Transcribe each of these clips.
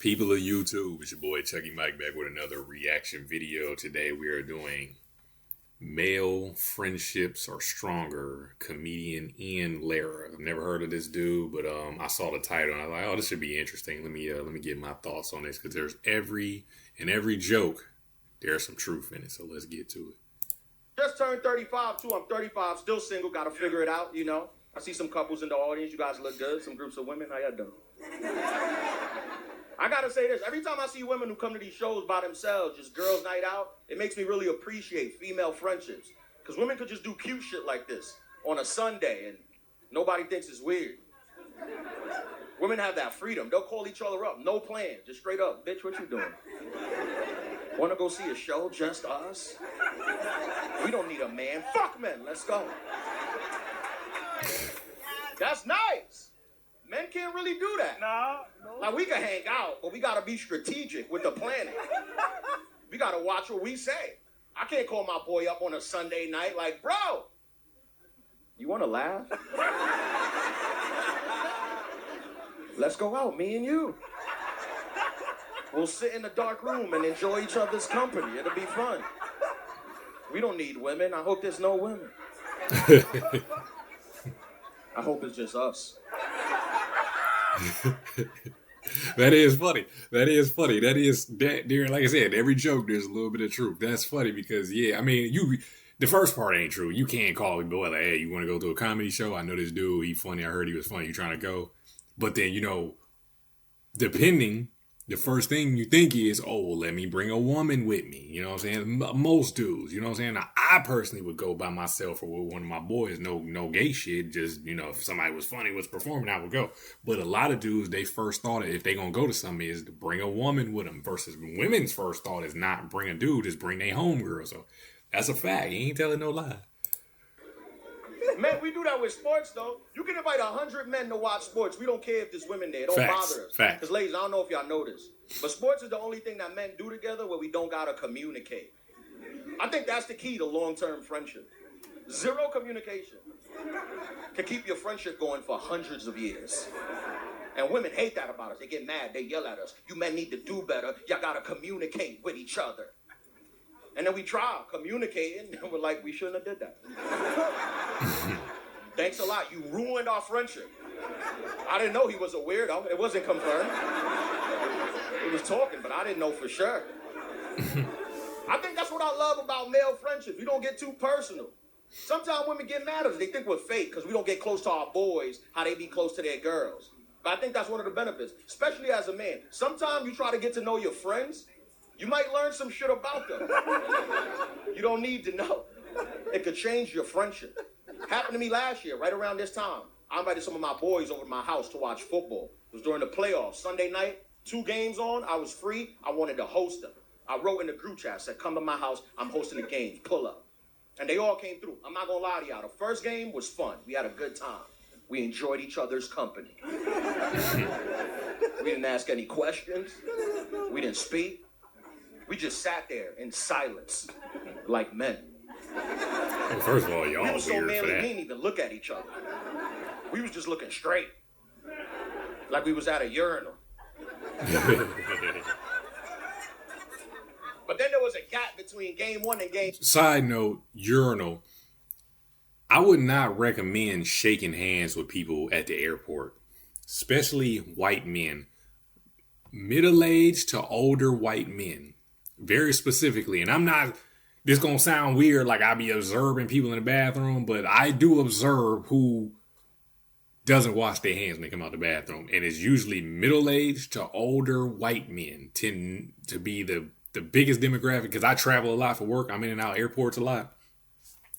People of YouTube, it's your boy Chucky Mike back with another reaction video. Today we are doing Male Friendships Are Stronger, comedian Ian Lara. I've never heard of this dude, but I saw the title and I was like, oh, this should be interesting. Let me get my thoughts on this because there's every joke, there's some truth in it. So let's get to it. Just turned 35 too. I'm 35, still single, gotta figure it out, you know. I see some couples in the audience, you guys look good, some groups of women, how y'all doing? I gotta say this, every time I see women who come to these shows by themselves, just girls' night out, it makes me really appreciate female friendships. Because women could just do cute shit like this on a Sunday and nobody thinks it's weird. Women have that freedom. They'll call each other up, no plan, just straight up, bitch, what you doing? Wanna go see a show, just us? We don't need a man, fuck men, let's go. That's nice. Men can't really do that. No. Like, we can hang out, but we gotta be strategic with the planning. We gotta watch what we say. I can't call my boy up on a Sunday night like, bro, you wanna laugh? Let's go out, me and you. We'll sit in the dark room and enjoy each other's company. It'll be fun. We don't need women. I hope there's no women. I hope it's just us. That is funny. That is during, like I said, every joke there's a little bit of truth. That's funny because the first part ain't true. You can't call a boy like, hey, you want to go to a comedy show? I know this dude, he funny. I heard he was funny. You trying to go? But then, depending, the first thing you think is, oh, well, let me bring a woman with me. You know what I'm saying? Most dudes, you know what I'm saying? Now, I personally would go by myself or with one of my boys. No gay shit. Just, if somebody was funny, was performing, I would go. But a lot of dudes, they first thought if they going to go to something is to bring a woman with them versus women's first thought is not bring a dude, just bring their homegirl. So that's a fact. You ain't telling no lie. Man, we do that with sports, though. You can invite 100 men to watch sports. We don't care if there's women there. It don't bother us. Facts. Because, ladies, I don't know if y'all know this, but sports is the only thing that men do together where we don't got to communicate. I think that's the key to long-term friendship. Zero communication can keep your friendship going for hundreds of years. And women hate that about us. They get mad. They yell at us. You men need to do better. Y'all got to communicate with each other. And then we try communicating, and we're like, we shouldn't have did that. Thanks a lot. You ruined our friendship. I didn't know he was a weirdo. It wasn't confirmed. He was talking, but I didn't know for sure. I think that's what I love about male friendships. We don't get too personal. Sometimes women get mad at us. They think we're fake because we don't get close to our boys how they be close to their girls. But I think that's one of the benefits, especially as a man. Sometimes you try to get to know your friends, you might learn some shit about them. You don't need to know. It could change your friendship. Happened to me last year, right around this time. I invited some of my boys over to my house to watch football. It was during the playoffs. Sunday night, 2 games on. I was free. I wanted to host them. I wrote in the group chat, said, come to my house. I'm hosting the games. Pull up. And they all came through. I'm not going to lie to y'all. The first game was fun. We had a good time. We enjoyed each other's company. We didn't ask any questions. We didn't speak. We just sat there in silence, like men. Well, first of all, y'all We were so weird manly, for we that. didn't even look at each other. We was just looking straight, like we was at a urinal. But then there was a gap between game 1 and game. Side note, urinal. I would not recommend shaking hands with people at the airport, especially white men. Middle-aged to older white men, very specifically. And I'm not, this gonna sound weird like I be observing people in the bathroom, but I do observe who doesn't wash their hands when they come out the bathroom. And it's usually middle-aged to older white men tend to be the biggest demographic because I travel a lot for work. I'm in and out airports a lot.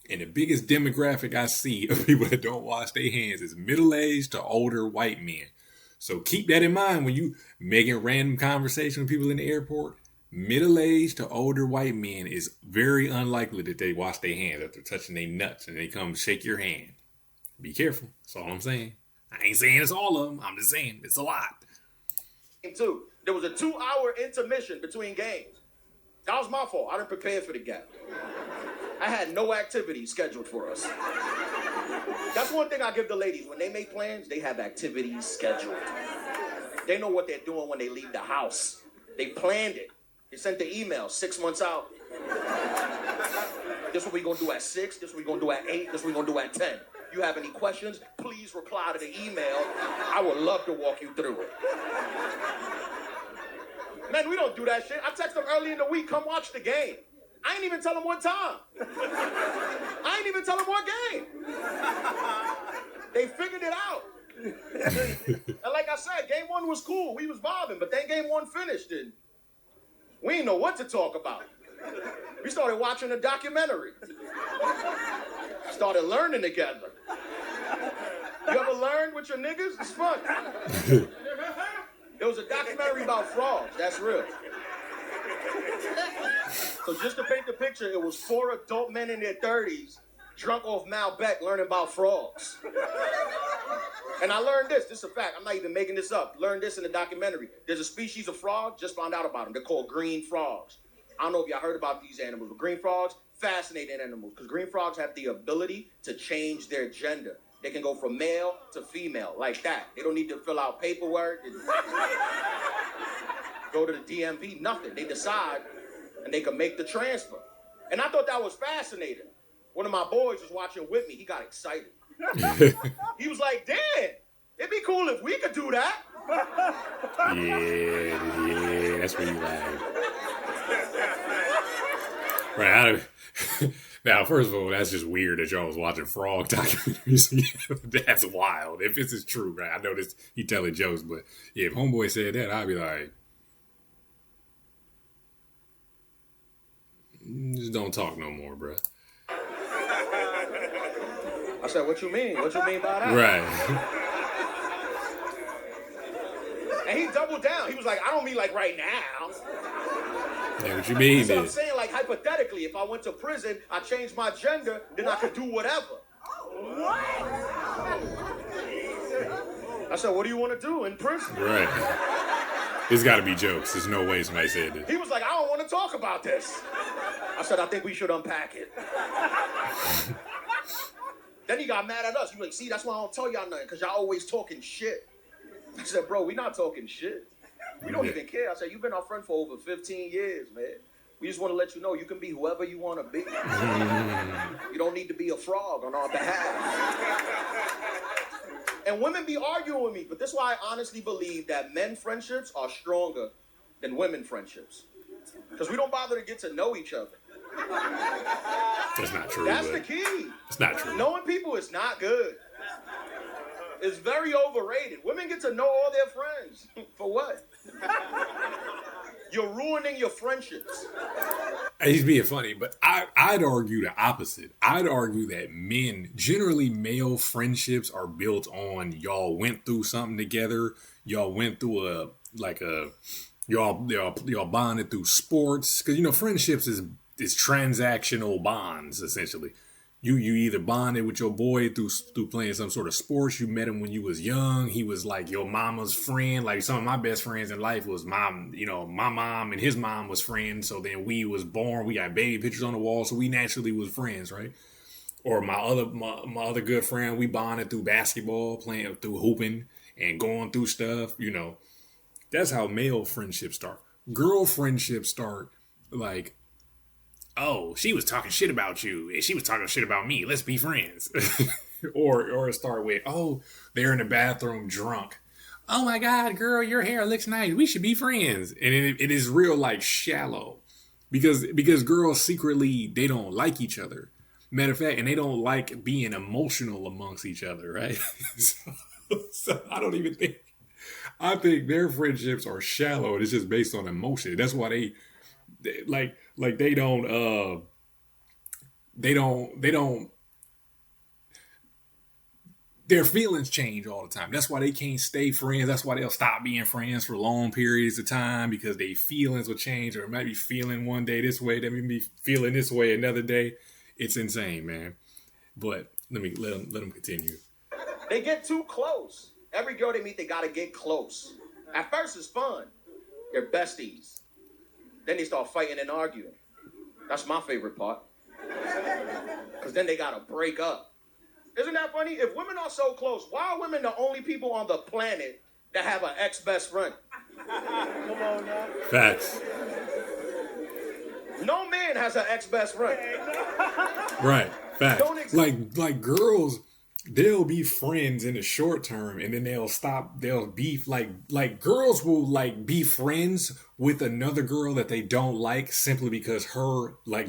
And the biggest demographic I see of people that don't wash their hands is middle-aged to older white men. So keep that in mind when you making random conversation with people in the airport. Middle-aged to older white men is very unlikely that they wash their hands after touching their nuts and they come shake your hand. Be careful. That's all I'm saying. I ain't saying it's all of them. I'm just saying it's a lot. Game 2, there was a 2-hour intermission between games. That was my fault. I didn't prepare for the gap. I had no activities scheduled for us. That's one thing I give the ladies. When they make plans, they have activities scheduled. They know what they're doing when they leave the house. They planned it. They sent the email 6 months out. This is what we're going to do at 6. This is what we're going to do at 8. This is what we're going to do at 10. You have any questions, please reply to the email. I would love to walk you through it. Man, we don't do that shit. I text them early in the week, come watch the game. I ain't even tell them what time. I ain't even tell them what game. They figured it out. And like I said, game 1 was cool. We was vibing, but then game 1 finished and we didn't know what to talk about. We started watching a documentary. Started learning together. You ever learned with your niggas? It's fun. There was a documentary about frogs. That's real. So just to paint the picture, it was 4 adult men in their 30s drunk off Malbec learning about frogs. And I learned this. This is a fact. I'm not even making this up. Learned this in the documentary. There's a species of frog, just found out about them. They're called green frogs. I don't know if y'all heard about these animals, but green frogs, fascinating animals, because green frogs have the ability to change their gender. They can go from male to female, like that. They don't need to fill out paperwork, go to the DMV, nothing. They decide, and they can make the transfer. And I thought that was fascinating. One of my boys was watching with me. He got excited. He was like, damn, it'd be cool if we could do that. Yeah, that's what you like. Right. Now, first of all, that's just weird that y'all was watching frog documentaries. That's wild. If this is true, right? I know this, he telling jokes, but yeah, if homeboy said that, I'd be like, just don't talk no more, bro. I said, what you mean? What you mean by that? Right. And he doubled down. He was like, I don't mean like right now. Yeah, what you mean? So I'm saying, like, hypothetically, if I went to prison, I changed my gender, then I could do whatever. What? I said, what do you want to do in prison? Right. It's got to be jokes. There's no way somebody said this. He was like, I don't want to talk about this. I said, I think we should unpack it. Then he got mad at us. He was like, see, that's why I don't tell y'all nothing, because y'all always talking shit. I said, bro, we not talking shit. We don't even care. I said, you've been our friend for over 15 years, man. We just want to let you know you can be whoever you want to be. You don't need to be a frog on our behalf. And women be arguing with me, but this is why I honestly believe that men friendships are stronger than women friendships. Because we don't bother to get to know each other. That's not true. That's the key. It's not true. Knowing people is not good. It's very overrated. Women get to know all their friends. For what? You're ruining your friendships. He's being funny, but I'd argue the opposite. I'd argue that men, generally male friendships, are built on y'all went through something together. Y'all went through y'all bonded through sports. Because, friendships is transactional bonds, essentially. You either bonded with your boy through playing some sort of sports. You met him when you was young. He was like your mama's friend. Like some of my best friends in life was my mom and his mom was friends. So then we was born. We got baby pictures on the wall. So we naturally was friends, right? Or my other good friend, we bonded through basketball, playing through hooping and going through stuff. That's how male friendships start. Girl friendships start like, oh, she was talking shit about you, and she was talking shit about me. Let's be friends. or start with, oh, they're in the bathroom drunk. Oh my God, girl, your hair looks nice. We should be friends. And it is real like shallow, because girls secretly, they don't like each other. Matter of fact, and they don't like being emotional amongst each other, right? so I don't even think. I think their friendships are shallow, and it's just based on emotion. That's why they they don't their feelings change all the time. That's why they can't stay friends. That's why they'll stop being friends for long periods of time, because their feelings will change, or might be feeling one day this way, they may be feeling this way another day. It's insane, man. But let them continue. They get too close. Every girl they meet, they gotta get close. At first, it's fun. They're besties. Then they start fighting and arguing. That's my favorite part. Because then they gotta break up. Isn't that funny? If women are so close, why are women the only people on the planet that have an ex-best friend. Come on now. Facts. No man has an ex-best friend. Right. Facts. Don't exist. Like girls, they'll be friends in the short term and then they'll stop. They'll be like girls will like be friends with another girl that they don't like simply because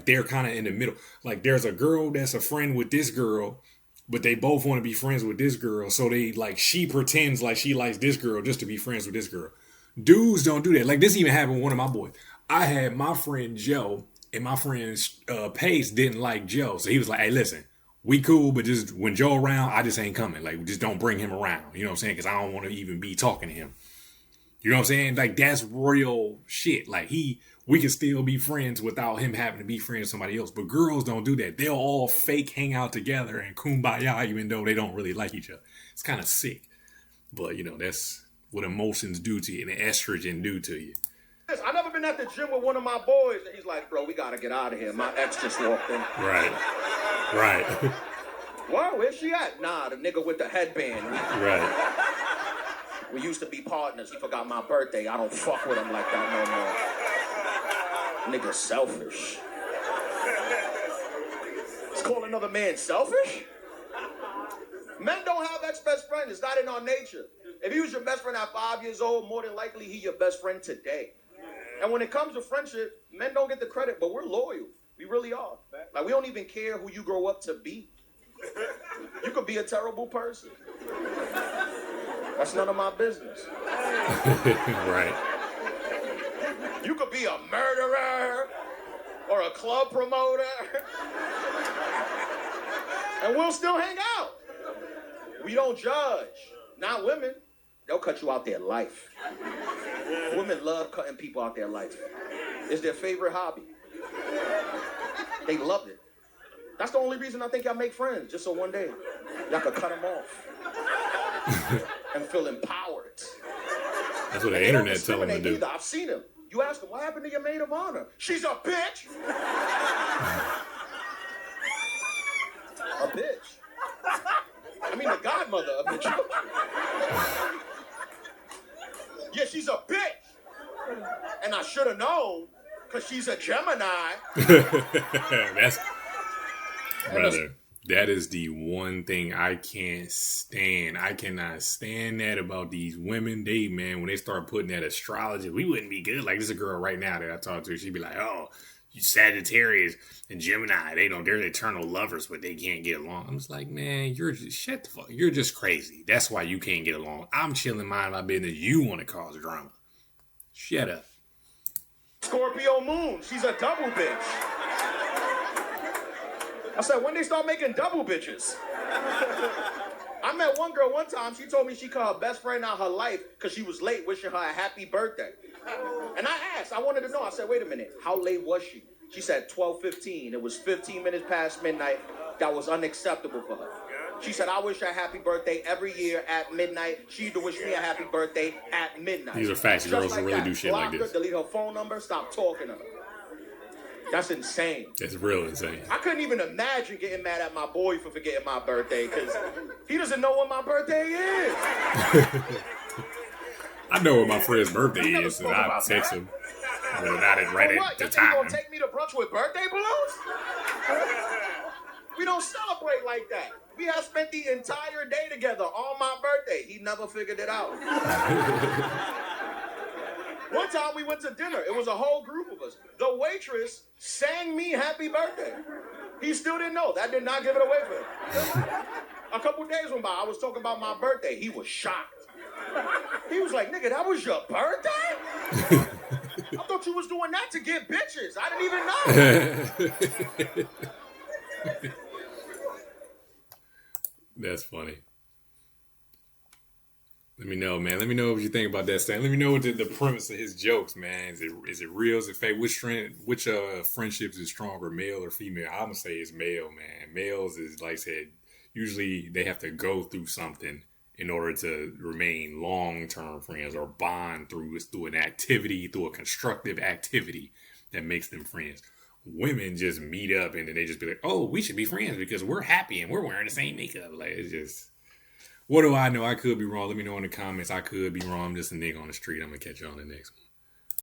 they're kind of in the middle. Like there's a girl that's a friend with this girl, but they both want to be friends with this girl. So she pretends like she likes this girl just to be friends with this girl. Dudes don't do that. Like this even happened with one of my boys. I had my friend Joe and my friend Pace didn't like Joe. So he was like, hey, listen, we cool, but just when Joe around, I just ain't coming. Like, just don't bring him around. You know what I'm saying? Because I don't want to even be talking to him. You know what I'm saying? Like, that's real shit. Like, we can still be friends without him having to be friends with somebody else. But girls don't do that. They'll all fake hang out together and kumbaya even though they don't really like each other. It's kind of sick. But, that's what emotions do to you and estrogen do to you. I never been at the gym with one of my boys and he's like, bro, we got to get out of here. My ex just walked in. Right. Well, where's she at? Nah, the nigga with the headband. Right. We used to be partners. He forgot my birthday. I don't fuck with him like that no more. Nigga selfish. It's called another man selfish? Men don't have ex-best friends. It's not in our nature. If he was your best friend at 5 years old, more than likely he your best friend today. And when it comes to friendship, men don't get the credit, but we're loyal. We really are. Like, we don't even care who you grow up to be. You could be a terrible person. That's none of my business. Right. You could be a murderer or a club promoter. And we'll still hang out. We don't judge. Not women. They'll cut you out their life. Women love cutting people out their life. It's their favorite hobby. They love it. That's the only reason I think y'all make friends, just so one day y'all could cut them off and feel empowered. That's what the internet telling them to do. Either. I've seen them. You ask them, what happened to your maid of honor? She's a bitch. A bitch. I mean, the godmother of the children. Yeah, she's a bitch. And I should have known, because she's a Gemini. Brother, that is the one thing I can't stand. I cannot stand that about these women. When they start putting that astrology, we wouldn't be good. Like, there's a girl right now that I talk to. She'd be like, oh, you Sagittarius and Gemini, they're eternal lovers, but they can't get along. I'm just like, man, shut the fuck. You're just crazy. That's why you can't get along. I'm chilling, mind my business. You want to cause drama. Shut up. Scorpio moon. She's a double bitch. I said, when they start making double bitches? I met one girl one time. She told me she called her best friend out her life because she was late wishing her a happy birthday. And I asked, I wanted to know. I said, wait a minute, how late was she? She said 12:15. It was 15 minutes past midnight. That was unacceptable for her. She said, I wish her a happy birthday every year at midnight. She used to wish me a happy birthday at midnight. These are facts. Girls like really that. do shit Block like this. her, delete her phone number, stop talking to her. That's insane. That's real insane. I couldn't even imagine getting mad at my boy for forgetting my birthday because he doesn't know what my birthday is. I know what my friend's birthday is, and I text him. But not right at the time. You gonna take me to brunch with birthday balloons? We don't celebrate like that. We have spent the entire day together on my birthday. He never figured it out. One time we went to dinner. It was a whole group of us. The waitress sang me happy birthday. He still didn't know. That did not give it away for him. A couple days went by. I was talking about my birthday. He was shocked. He was like, nigga, that was your birthday? I thought you was doing that to get bitches. I didn't even know. That's funny. Let me know, man. Let me know what you think about that, Stan. Let me know what the premise of his jokes, man. Is it real? Is it fake? Which friendships is stronger, male or female? I'm gonna say it's male, man. Males is, like I said, usually they have to go through something in order to remain long-term friends or bond through an activity, through a constructive activity that makes them friends. Women just meet up and then they just be like, oh, we should be friends because we're happy and we're wearing the same makeup. Like, it's just... What do I know? I could be wrong. Let me know in the comments. I could be wrong. I'm just a nigga on the street. I'm going to catch you on the next one.